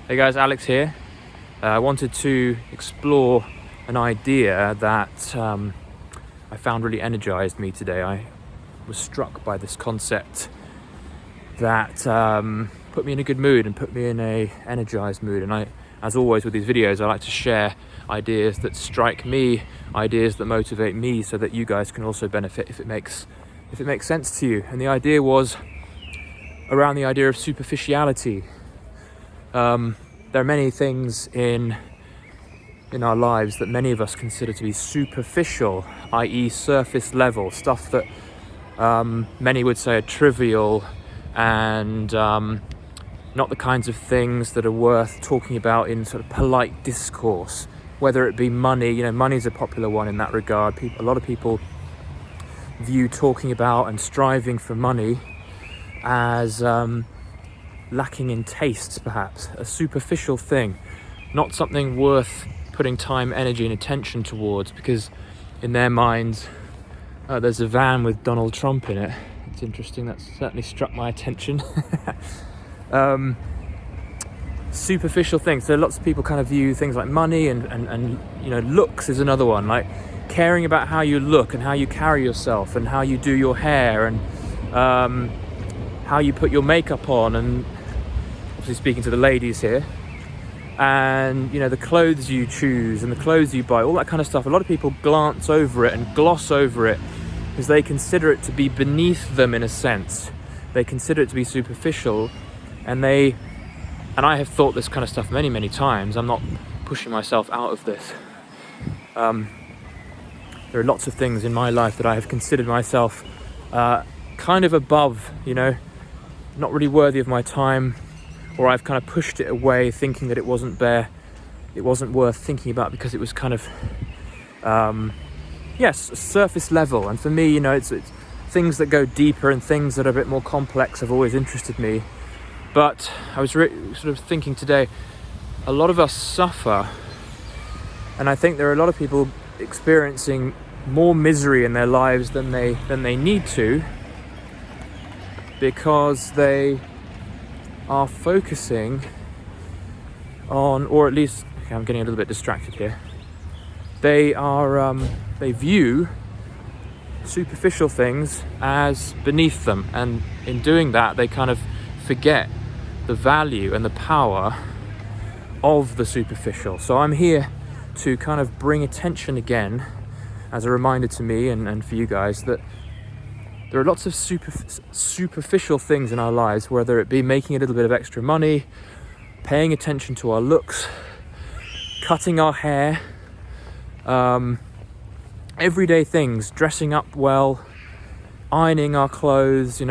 Hey guys, Alex here. I wanted to explore an idea that I found really energized me today. I was struck by this concept that put me in a good mood and put me in a energized mood. And as always with these videos, I like to share ideas that strike me, ideas that motivate me, so that you guys can also benefit if it makes sense to you. And the idea was around the idea of superficiality. There are many things in our lives that many of us consider to be superficial, i.e. surface level, stuff that many would say are trivial and not the kinds of things that are worth talking about in sort of polite discourse, whether it be money. Money's a popular one in that regard. A lot of people view talking about and striving for money as lacking in taste, perhaps, a superficial thing, not something worth putting time, energy and attention towards, because in their minds there's a van with Donald Trump in it. It's interesting, that's certainly struck my attention. Superficial things. So lots of people kind of view things like money and looks is another one, like caring about how you look and how you carry yourself and how you do your hair and how you put your makeup on, and obviously speaking to the ladies here, and the clothes you choose and the clothes you buy, all that kind of stuff. A lot of people glance over it and gloss over it because they consider it to be beneath them in a sense. They consider it to be superficial, and I have thought this kind of stuff many times. I'm not pushing myself out of this. There are lots of things in my life that I have considered myself kind of above, not really worthy of my time, or I've kind of pushed it away thinking that it wasn't worth thinking about because it was kind of surface level. And for me, it's things that go deeper and things that are a bit more complex have always interested me. But I was sort of thinking today, a lot of us suffer, and I think there are a lot of people experiencing more misery in their lives than they need to, because they are focusing on, or at least, okay, I'm getting a little bit distracted here. They view superficial things as beneath them, and in doing that, they kind of forget the value and the power of the superficial. So I'm here to kind of bring attention again, as a reminder to me and for you guys, that there are lots of superficial things in our lives, whether it be making a little bit of extra money, paying attention to our looks, cutting our hair, everyday things, dressing up well, ironing our clothes,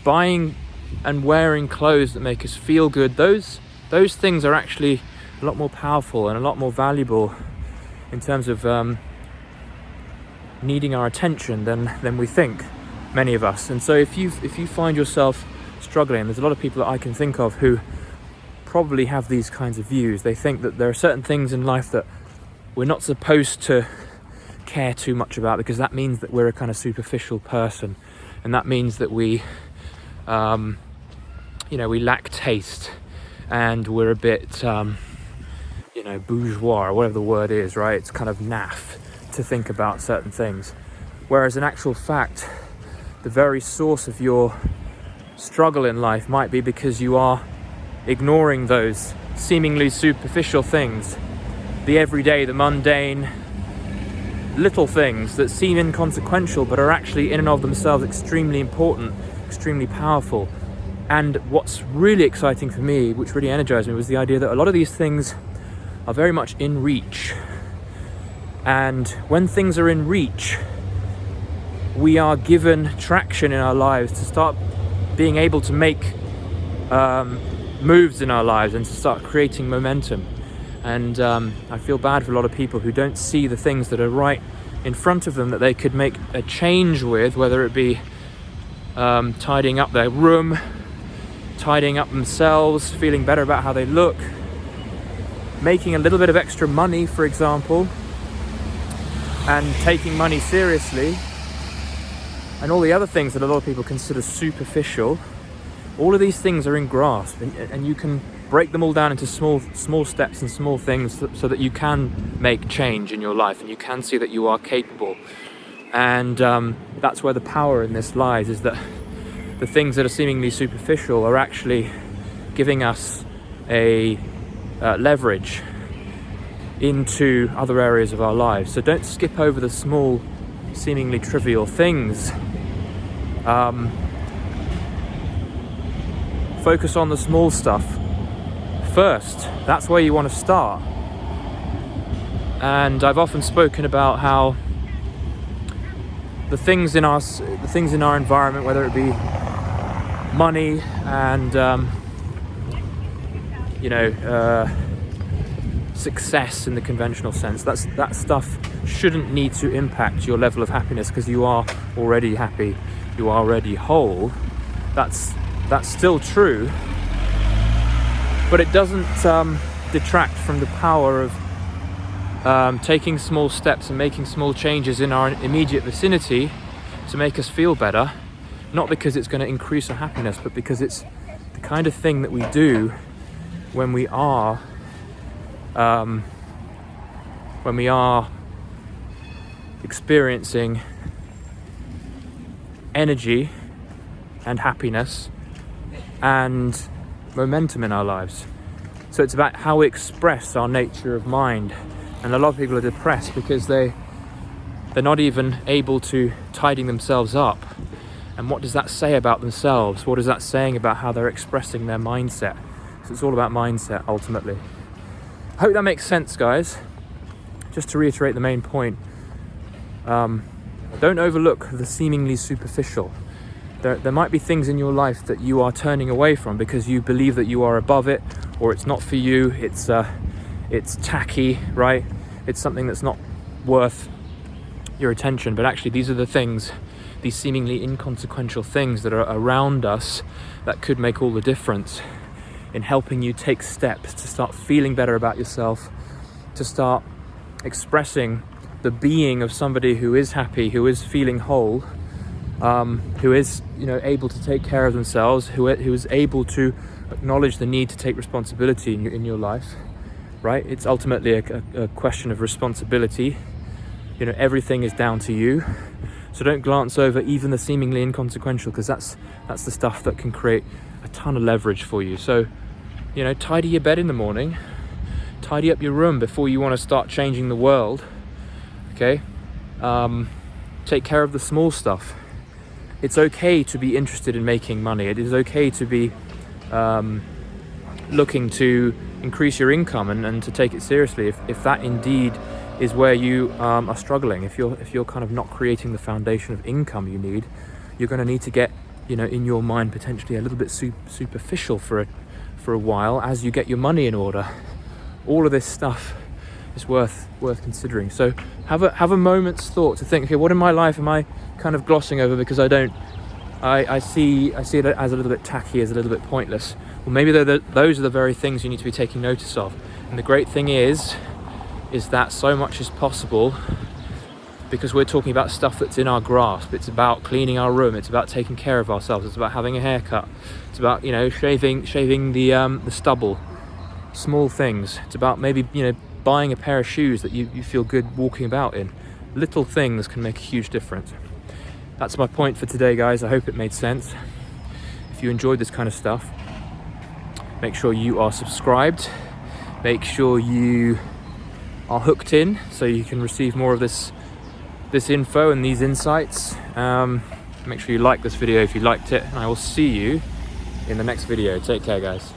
buying and wearing clothes that make us feel good. Those things are actually a lot more powerful and a lot more valuable in terms of needing our attention than we think, many of us. And so if you find yourself struggling, there's a lot of people that I can think of who probably have these kinds of views. They think that there are certain things in life that we're not supposed to care too much about, because that means that we're a kind of superficial person, and that means that we lack taste, and we're a bit bourgeois, or whatever the word is, right? It's kind of naff to think about certain things, whereas in actual fact the very source of your struggle in life might be because you are ignoring those seemingly superficial things, the everyday, the mundane little things that seem inconsequential but are actually in and of themselves extremely important, extremely powerful. And what's really exciting for me, which really energized me, was the idea that a lot of these things are very much in reach. And when things are in reach, we are given traction in our lives to start being able to make moves in our lives and to start creating momentum. And I feel bad for a lot of people who don't see the things that are right in front of them that they could make a change with, whether it be tidying up their room, tidying up themselves, feeling better about how they look, making a little bit of extra money, for example, and taking money seriously, and all the other things that a lot of people consider superficial. All of these things are in grasp, and you can break them all down into small steps and small things so that you can make change in your life and you can see that you are capable. And that's where the power in this lies, is that the things that are seemingly superficial are actually giving us a leverage into other areas of our lives. So don't skip over the small, seemingly trivial things. Focus on the small stuff first. That's where you want to start. And I've often spoken about how the things in our environment, whether it be money and success in the conventional sense, that stuff shouldn't need to impact your level of happiness, because you are already happy, you are already whole. That's still true, but it doesn't detract from the power of taking small steps and making small changes in our immediate vicinity to make us feel better, not because it's going to increase our happiness, but because it's the kind of thing that we do when we are experiencing energy and happiness and momentum in our lives. So it's about how we express our nature of mind. And a lot of people are depressed because they're not even able to tidy themselves up. And what does that say about themselves? What is that saying about how they're expressing their mindset? So it's all about mindset, ultimately. I hope that makes sense, guys. Just to reiterate the main point, don't overlook the seemingly superficial. There might be things in your life that you are turning away from because you believe that you are above it, or it's not for you, it's tacky, right? It's something that's not worth your attention. But actually, these are the things, these seemingly inconsequential things that are around us that could make all the difference in helping you take steps to start feeling better about yourself, to start expressing the being of somebody who is happy, who is feeling whole, who is able to take care of themselves, who is able to acknowledge the need to take responsibility in your life, right? It's ultimately a question of responsibility. Everything is down to you. So don't glance over even the seemingly inconsequential, because that's the stuff that can create a ton of leverage for you. So, tidy your bed in the morning, tidy up your room before you want to start changing the world, okay? Take care of the small stuff. It's okay to be interested in making money. It is okay to be looking to increase your income and to take it seriously if that indeed is where you are struggling. If you're kind of not creating the foundation of income you need, you're going to need to get in your mind potentially a little bit superficial for a while as you get your money in order. All of this stuff is worth considering. So have a moment's thought to think, okay, what in my life am I kind of glossing over because I see it as a little bit tacky, as a little bit pointless. Well, maybe those are the very things you need to be taking notice of. And the great thing is that so much is possible because we're talking about stuff that's in our grasp. It's about cleaning our room. It's about taking care of ourselves. It's about having a haircut. It's about shaving the stubble. Small things. It's about maybe buying a pair of shoes that you feel good walking about in. Little things can make a huge difference. That's my point for today, guys. I hope it made sense. If you enjoyed this kind of stuff, make sure you are subscribed. Make sure you are hooked in so you can receive more of this info and these insights. Make sure you like this video if you liked it, and I will see you in the next video. Take care, guys.